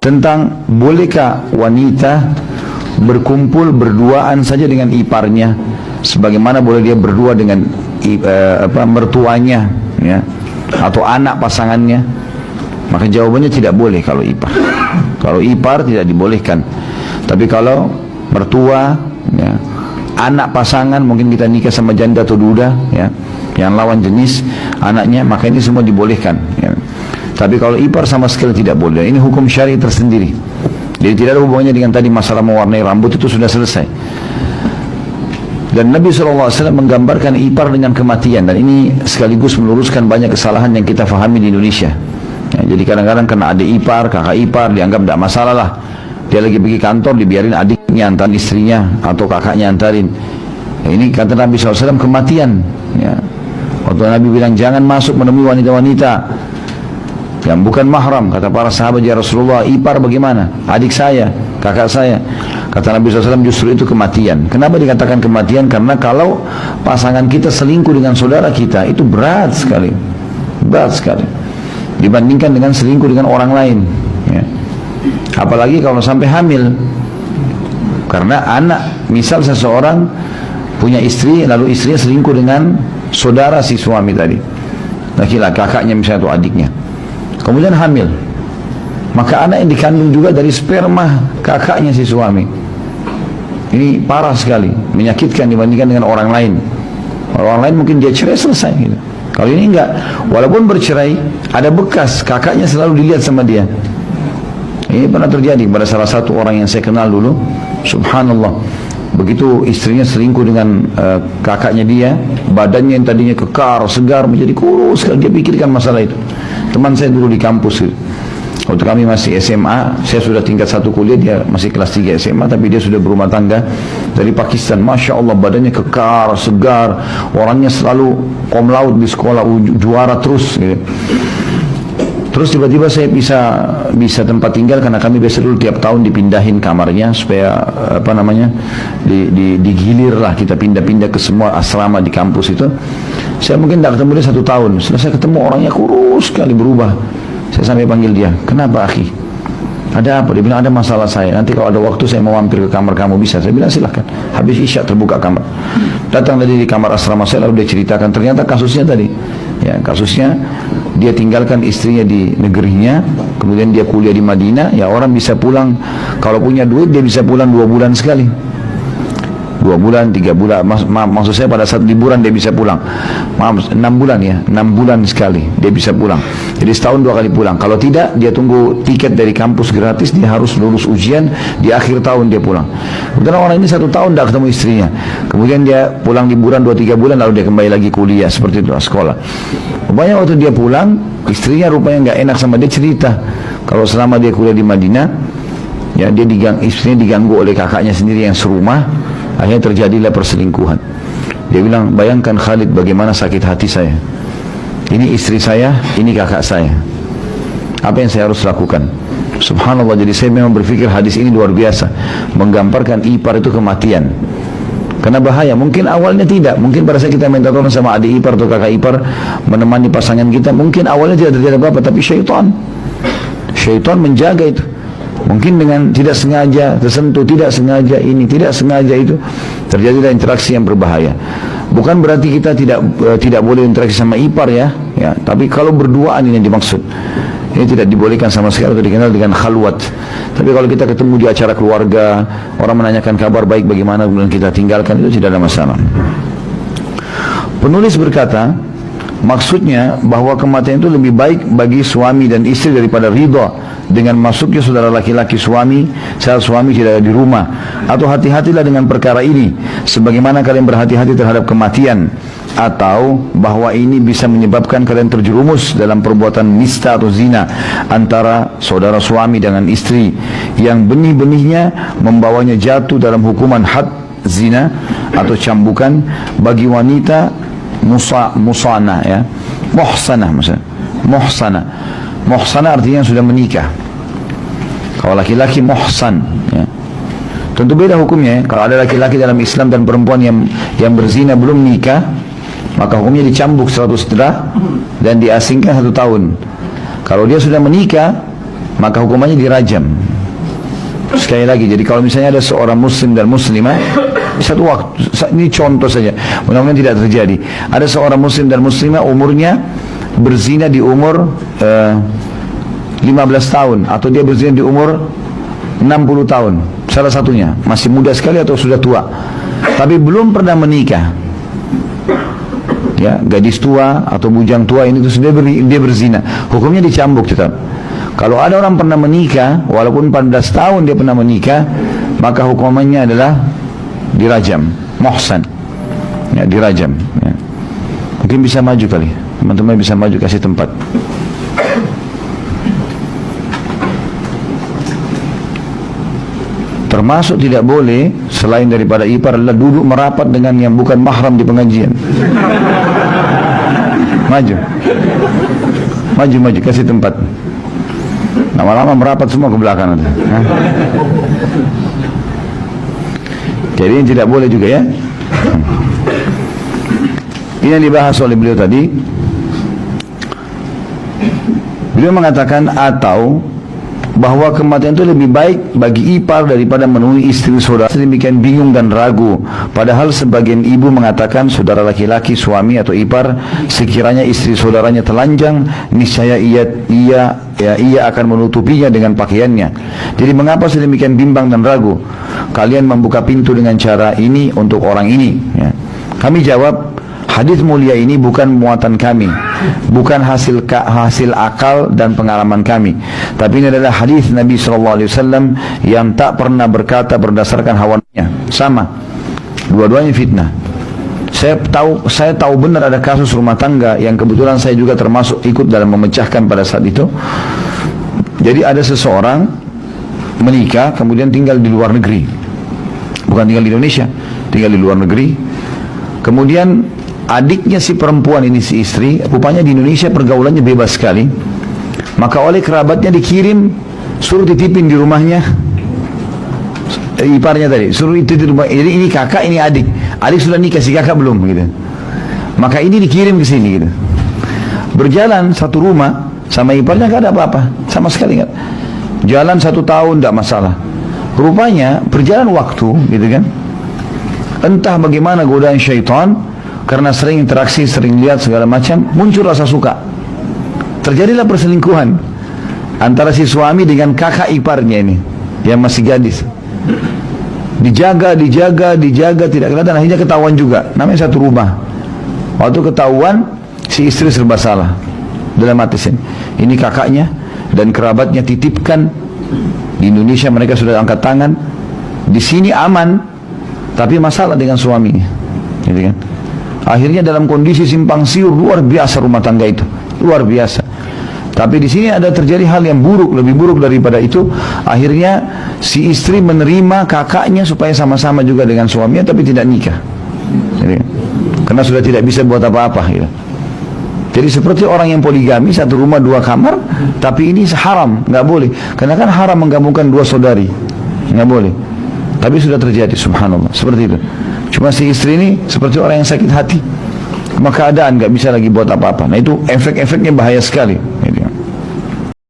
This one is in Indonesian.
tentang bolehkah wanita berkumpul berduaan saja dengan iparnya, sebagaimana boleh dia berdua dengan mertuanya, ya, atau anak pasangannya. Maka jawabannya tidak boleh kalau ipar. Kalau ipar tidak dibolehkan. Tapi kalau mertua, ya, anak pasangan, mungkin kita nikah sama janda atau duda, ya, yang lawan jenis anaknya, maka ini semua dibolehkan, ya. Tapi kalau ipar sama sekali tidak boleh. Ini hukum syar'i tersendiri. Jadi tidak ada hubungannya dengan tadi masalah mewarnai rambut, itu sudah selesai. Dan Nabi SAW menggambarkan ipar dengan kematian, dan ini sekaligus meluruskan banyak kesalahan yang kita fahami di Indonesia, ya. Jadi kadang-kadang kena adik ipar, kakak ipar, dianggap tidak masalah lah. Dia lagi pergi kantor, dibiarin adiknya antar istrinya atau kakaknya antarin, ya. Ini kata Nabi SAW kematian, ya. Waktu Nabi bilang jangan masuk menemui wanita-wanita yang bukan mahram, kata para sahabat, ya Rasulullah, ipar bagaimana? Adik saya, kakak saya. Kata Nabi SAW justru itu kematian. Kenapa dikatakan kematian? Karena kalau pasangan kita selingkuh dengan saudara kita, itu berat sekali, berat sekali dibandingkan dengan selingkuh dengan orang lain, ya. Apalagi kalau sampai hamil. Karena anak, misal seseorang punya istri, lalu istrinya selingkuh dengan saudara si suami tadi, laki-laki, kakaknya misalnya atau adiknya, kemudian hamil, maka anak yang dikandung juga dari sperma kakaknya si suami. Ini parah sekali, menyakitkan dibandingkan dengan orang lain. Orang lain mungkin dia cerai selesai, gitu. Kalau ini enggak, walaupun bercerai, ada bekas kakaknya selalu dilihat sama dia. Ini pernah terjadi pada salah satu orang yang saya kenal dulu. Subhanallah, begitu istrinya selingkuh dengan kakaknya dia, badannya yang tadinya kekar, segar, menjadi kurus. Dia pikirkan masalah itu. Teman saya dulu di kampus, gitu. Waktu kami masih SMA, saya sudah tingkat 1 kuliah, dia masih kelas 3 SMA, tapi dia sudah berumah tangga dari Pakistan. Masya Allah, badannya kekar, segar, orangnya selalu cum laude di sekolah, juara terus, gitu. Terus tiba-tiba saya bisa tempat tinggal, karena kami biasa dulu tiap tahun dipindahin kamarnya supaya digilir lah, kita pindah-pindah ke semua asrama di kampus itu. Saya mungkin tidak ketemu dia 1 tahun. Setelah saya ketemu, orangnya kurus sekali, berubah. Saya sampai panggil dia, kenapa akhi? Ada apa? Dia bilang ada masalah saya. Nanti kalau ada waktu saya mau mampir ke kamar kamu, bisa? Saya bilang silahkan. Habis isya terbuka kamar. Datang tadi di kamar asrama saya, lalu dia ceritakan. Ternyata kasusnya tadi, ya, kasusnya dia tinggalkan istrinya di negerinya, kemudian dia kuliah di Madinah. Ya, orang bisa pulang kalau punya duit, dia bisa pulang 2 bulan sekali, 2 bulan, 3 bulan. Maksud saya pada saat liburan dia bisa pulang. 6 bulan ya, 6 bulan sekali dia bisa pulang. Jadi setahun 2 kali pulang. Kalau tidak, dia tunggu tiket dari kampus gratis, dia harus lulus ujian, di akhir tahun dia pulang. Kemudian orang ini 1 tahun tidak ketemu istrinya. Kemudian dia pulang liburan 2-3 bulan, lalu dia kembali lagi kuliah, seperti itu, sekolah. Rupanya waktu dia pulang, istrinya rupanya nggak enak sama dia, cerita kalau selama dia kuliah di Madinah, ya, istrinya diganggu oleh kakaknya sendiri yang serumah. Akhirnya terjadilah perselingkuhan. Dia bilang, bayangkan Khalid bagaimana sakit hati saya. Ini istri saya, ini kakak saya. Apa yang saya harus lakukan? Subhanallah, jadi saya memang berpikir hadis ini luar biasa, menggambarkan ipar itu kematian. Karena bahaya, mungkin awalnya tidak, mungkin pada saat kita minta tolong sama adik ipar atau kakak ipar menemani pasangan kita, mungkin awalnya tidak terjadi apa-apa, tapi syaitan menjaga itu. Mungkin dengan tidak sengaja tersentuh, tidak sengaja ini, tidak sengaja itu, terjadilah interaksi yang berbahaya. Bukan berarti kita tidak boleh interaksi sama ipar, ya, tapi kalau berduaan ini yang dimaksud. Ini tidak dibolehkan sama sekali, atau dikenal dengan khalwat. Tapi kalau kita ketemu di acara keluarga, orang menanyakan kabar baik bagaimana, kemudian kita tinggalkan, itu tidak ada masalah. Penulis berkata, maksudnya bahwa kematian itu lebih baik bagi suami dan istri daripada ridha dengan masuknya saudara laki-laki suami saat suami tidak ada di rumah. Atau hati-hatilah dengan perkara ini, sebagaimana kalian berhati-hati terhadap kematian, atau bahwa ini bisa menyebabkan kalian terjerumus dalam perbuatan nista atau zina antara saudara suami dengan istri, yang benih-benihnya membawanya jatuh dalam hukuman had zina atau cambukan bagi wanita musana, ya, muhsanah. Maksudnya muhsanah artinya sudah menikah. Kalau laki-laki muhsan, ya, tentu beda hukumnya, ya. Kalau ada laki-laki dalam Islam dan perempuan yang berzina belum nikah, maka hukumnya dicambuk 100 derah dan diasingkan 1 tahun. Kalau dia sudah menikah, maka hukumannya dirajam. Sekali lagi, jadi kalau misalnya ada seorang muslim dan muslimah, satu waktu, ini contoh saja, mudah-mudahan tidak terjadi, ada seorang muslim dan muslimah umurnya berzina di umur 15 tahun, atau dia berzina di umur 60 tahun, salah satunya masih muda sekali atau sudah tua, tapi belum pernah menikah, ya, gadis tua atau bujang tua ini, terus dia berzina, hukumnya dicambuk tetap. Kalau ada orang pernah menikah, walaupun 14 tahun dia pernah menikah, maka hukumannya adalah dirajam, muhsan, ya, dirajam, ya. Mungkin bisa maju kali, teman-teman bisa maju, kasih tempat. Termasuk tidak boleh selain daripada ipar adalah duduk merapat dengan yang bukan mahram di pengajian. Maju, maju, kasih tempat. Lama-lama merapat semua ke belakang. Jadi ini tidak boleh juga, ya. Ini yang dibahas oleh beliau tadi. Beliau mengatakan atau bahwa kematian itu lebih baik bagi ipar daripada menemui istri saudara. Sedemikian bingung dan ragu, padahal sebagian ibu mengatakan saudara laki-laki, suami atau ipar, sekiranya istri saudaranya telanjang, niscaya ia akan menutupinya dengan pakaiannya. Jadi mengapa sedemikian bimbang dan ragu? Kalian membuka pintu dengan cara ini untuk orang ini, ya. Kami jawab, hadis mulia ini bukan muatan kami, bukan hasil akal dan pengalaman kami, tapi ini adalah hadis Nabi SAW yang tak pernah berkata berdasarkan hawanya. Sama, dua-duanya fitnah. Saya tahu benar ada kasus rumah tangga yang kebetulan saya juga termasuk ikut dalam memecahkan pada saat itu. Jadi ada seseorang menikah kemudian tinggal di luar negeri, bukan tinggal di Indonesia, tinggal di luar negeri. Kemudian adiknya si perempuan ini, si istri, rupanya di Indonesia pergaulannya bebas sekali. Maka oleh kerabatnya dikirim, suruh titipin di rumahnya, iparnya tadi, suruh itu di rumah. Jadi ini kakak, ini adik. Adik sudah nikah, si kakak belum, gitu. Maka ini dikirim ke sini, gitu. Berjalan satu rumah sama iparnya, gak ada apa-apa, sama sekali gak. Jalan 1 tahun, tidak masalah. Rupanya berjalan waktu, gitu kan. Entah bagaimana godaan syaitan, karena sering interaksi, sering lihat segala macam, muncul rasa suka. Terjadilah perselingkuhan antara si suami dengan kakak iparnya ini, yang masih gadis. Dijaga, tidak kelihatan, akhirnya ketahuan juga. Namanya satu rumah. Waktu ketahuan, si istri serba salah. Dalam hati ini kakaknya dan kerabatnya titipkan di Indonesia, mereka sudah angkat tangan. Di sini aman, tapi masalah dengan suaminya, gitu kan? Akhirnya dalam kondisi simpang siur luar biasa rumah tangga itu, luar biasa. Tapi di sini ada terjadi hal yang buruk, lebih buruk daripada itu. Akhirnya si istri menerima kakaknya supaya sama-sama juga dengan suaminya, tapi tidak nikah. Jadi, karena sudah tidak bisa buat apa-apa. Gitu. Jadi seperti orang yang poligami, satu rumah 2 kamar, tapi ini haram, nggak boleh. Karena kan haram menggabungkan 2 saudari, nggak boleh. Tapi sudah terjadi, subhanallah, seperti itu. Cuma si istri ini seperti orang yang sakit hati, maka keadaan nggak bisa lagi buat apa-apa. Nah itu efek-efeknya bahaya sekali.